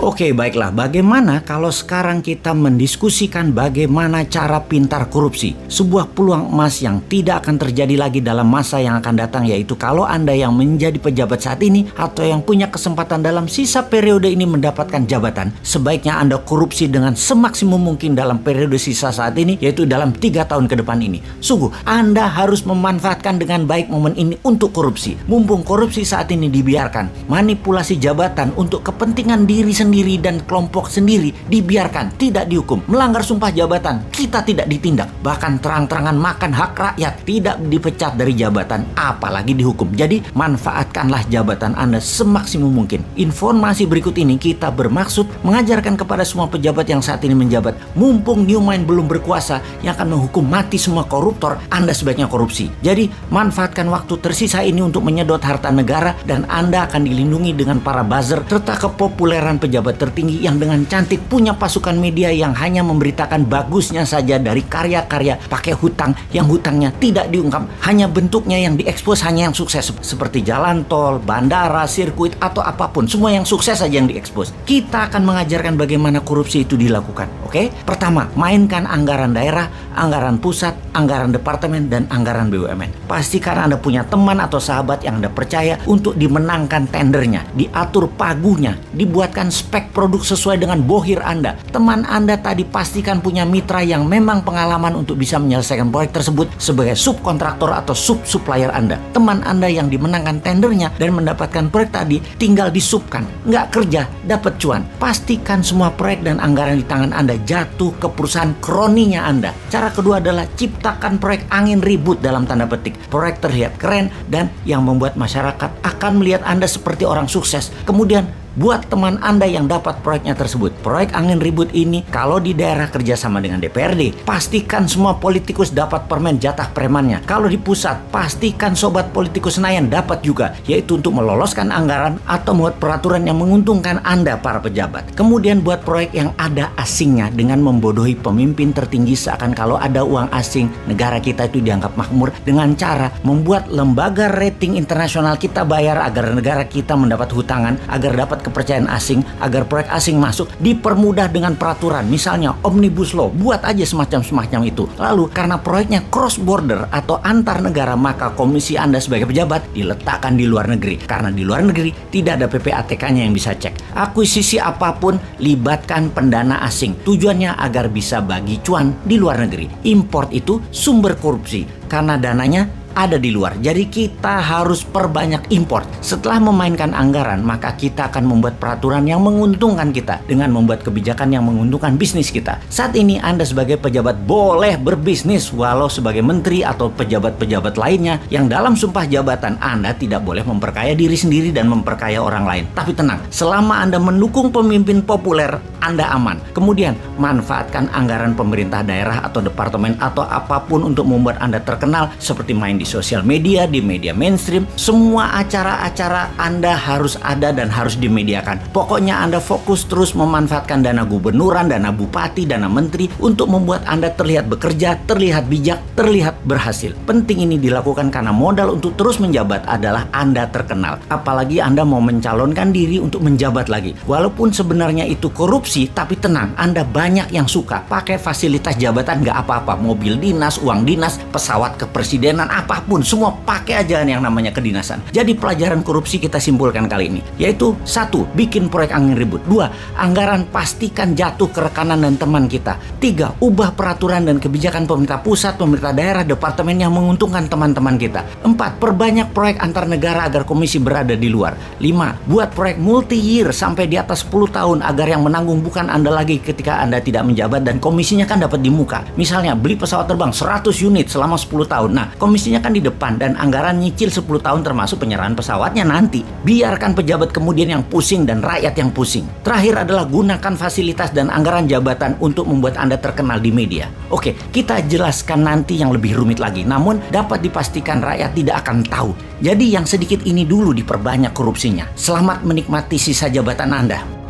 Oke, baiklah. Bagaimana kalau sekarang kita mendiskusikan bagaimana cara pintar korupsi? Sebuah peluang emas yang tidak akan terjadi lagi dalam masa yang akan datang, yaitu kalau Anda yang menjadi pejabat saat ini atau yang punya kesempatan dalam sisa periode ini mendapatkan jabatan, sebaiknya Anda korupsi dengan semaksimum mungkin dalam periode sisa saat ini, yaitu dalam 3 tahun ke depan ini. Sungguh, Anda harus memanfaatkan dengan baik momen ini untuk korupsi. Mumpung korupsi saat ini dibiarkan, manipulasi jabatan untuk kepentingan diri sendiri dan kelompok sendiri dibiarkan, tidak dihukum. Melanggar sumpah jabatan, kita tidak ditindak. Bahkan terang-terangan makan hak rakyat, tidak dipecat dari jabatan, apalagi dihukum. Jadi manfaatkanlah jabatan Anda semaksimum mungkin. Informasi berikut ini kita bermaksud mengajarkan kepada semua pejabat yang saat ini menjabat, mumpung New Mind belum berkuasa yang akan menghukum mati semua koruptor, Anda sebaiknya korupsi. Jadi manfaatkan waktu tersisa ini untuk menyedot harta negara, dan Anda akan dilindungi dengan para buzzer serta kepopuleran pejabat tertinggi yang dengan cantik punya pasukan media yang hanya memberitakan bagusnya saja dari karya-karya pakai hutang yang hutangnya tidak diungkap, hanya bentuknya yang diekspos, hanya yang sukses seperti jalan tol, bandara, sirkuit atau apapun, semua yang sukses saja yang diekspos. Kita akan mengajarkan bagaimana korupsi itu dilakukan. Oke? Pertama, mainkan anggaran daerah, anggaran pusat, anggaran departemen, dan anggaran BUMN. Pastikan Anda punya teman atau sahabat yang Anda percaya untuk dimenangkan tendernya, diatur pagunya, dibuatkan spek produk sesuai dengan bohir Anda. Teman Anda tadi pastikan punya mitra yang memang pengalaman untuk bisa menyelesaikan proyek tersebut sebagai subkontraktor atau sub-supplier Anda. Teman Anda yang dimenangkan tendernya dan mendapatkan proyek tadi tinggal disubkan, nggak kerja, dapat cuan. Pastikan semua proyek dan anggaran di tangan Anda jatuh ke perusahaan kroninya Anda. Cara kedua adalah ciptakan proyek angin ribut dalam tanda petik. Proyek terlihat keren dan yang membuat masyarakat akan melihat Anda seperti orang sukses. Kemudian buat teman Anda yang dapat proyeknya tersebut. Proyek angin ribut ini kalau di daerah kerjasama dengan DPRD, pastikan semua politikus dapat permen jatah premannya. Kalau di pusat, pastikan sobat politikus Senayan dapat juga, yaitu untuk meloloskan anggaran atau membuat peraturan yang menguntungkan Anda para pejabat. Kemudian buat proyek yang ada asingnya dengan membodohi pemimpin tertinggi, seakan kalau ada uang asing, negara kita itu dianggap makmur, dengan cara membuat lembaga rating internasional kita bayar agar negara kita mendapat hutangan, agar dapat kepercayaan asing, agar proyek asing masuk, dipermudah dengan peraturan, misalnya Omnibus Law, buat aja semacam itu. Lalu karena proyeknya cross border atau antar negara, maka komisi Anda sebagai pejabat diletakkan di luar negeri. Karena di luar negeri tidak ada PPATK-nya yang bisa cek. Akuisisi apapun libatkan pendana asing. Tujuannya agar bisa bagi cuan di luar negeri. Import itu sumber korupsi karena dananya ada di luar. Jadi kita harus perbanyak import. Setelah memainkan anggaran, maka kita akan membuat peraturan yang menguntungkan kita dengan membuat kebijakan yang menguntungkan bisnis kita. Saat ini Anda sebagai pejabat boleh berbisnis, walau sebagai menteri atau pejabat-pejabat lainnya yang dalam sumpah jabatan Anda tidak boleh memperkaya diri sendiri dan memperkaya orang lain. Tapi tenang, selama Anda mendukung pemimpin populer, Anda aman. Kemudian manfaatkan anggaran pemerintah daerah atau departemen atau apapun untuk membuat Anda terkenal, seperti main di sosial media, di media mainstream. Semua acara-acara Anda harus ada dan harus dimediakan. Pokoknya Anda fokus terus memanfaatkan dana gubernuran, dana bupati, dana menteri untuk membuat Anda terlihat bekerja, terlihat bijak, terlihat berhasil. Penting ini dilakukan karena modal untuk terus menjabat adalah Anda terkenal. Apalagi Anda mau mencalonkan diri untuk menjabat lagi. Walaupun sebenarnya itu korupsi, tapi tenang, Anda banyak yang suka pakai fasilitas jabatan, nggak apa-apa. Mobil dinas, uang dinas, pesawat kepresidenan, apapun, semua pakai aja yang namanya kedinasan. Jadi pelajaran korupsi kita simpulkan kali ini, yaitu 1. Bikin proyek angin ribut. 2. Anggaran pastikan jatuh ke rekanan dan teman kita. 3. Ubah peraturan dan kebijakan pemerintah pusat, pemerintah daerah, departemen yang menguntungkan teman-teman kita. 4. Perbanyak proyek antar negara agar komisi berada di luar. 5. Buat proyek multi-year sampai di atas 10 tahun agar yang menanggung bukan Anda lagi ketika Anda tidak menjabat, dan komisinya kan dapat di muka. Misalnya beli pesawat terbang 100 unit selama 10 tahun. Nah, komisinya kan di depan dan anggaran nyicil 10 tahun termasuk penyerahan pesawatnya nanti. Biarkan pejabat kemudian yang pusing dan rakyat yang pusing. Terakhir adalah gunakan fasilitas dan anggaran jabatan untuk membuat Anda terkenal di media. Oke, kita jelaskan nanti yang lebih rumit lagi, namun dapat dipastikan rakyat tidak akan tahu. Jadi yang sedikit ini dulu diperbanyak korupsinya. Selamat menikmati sisa jabatan Anda.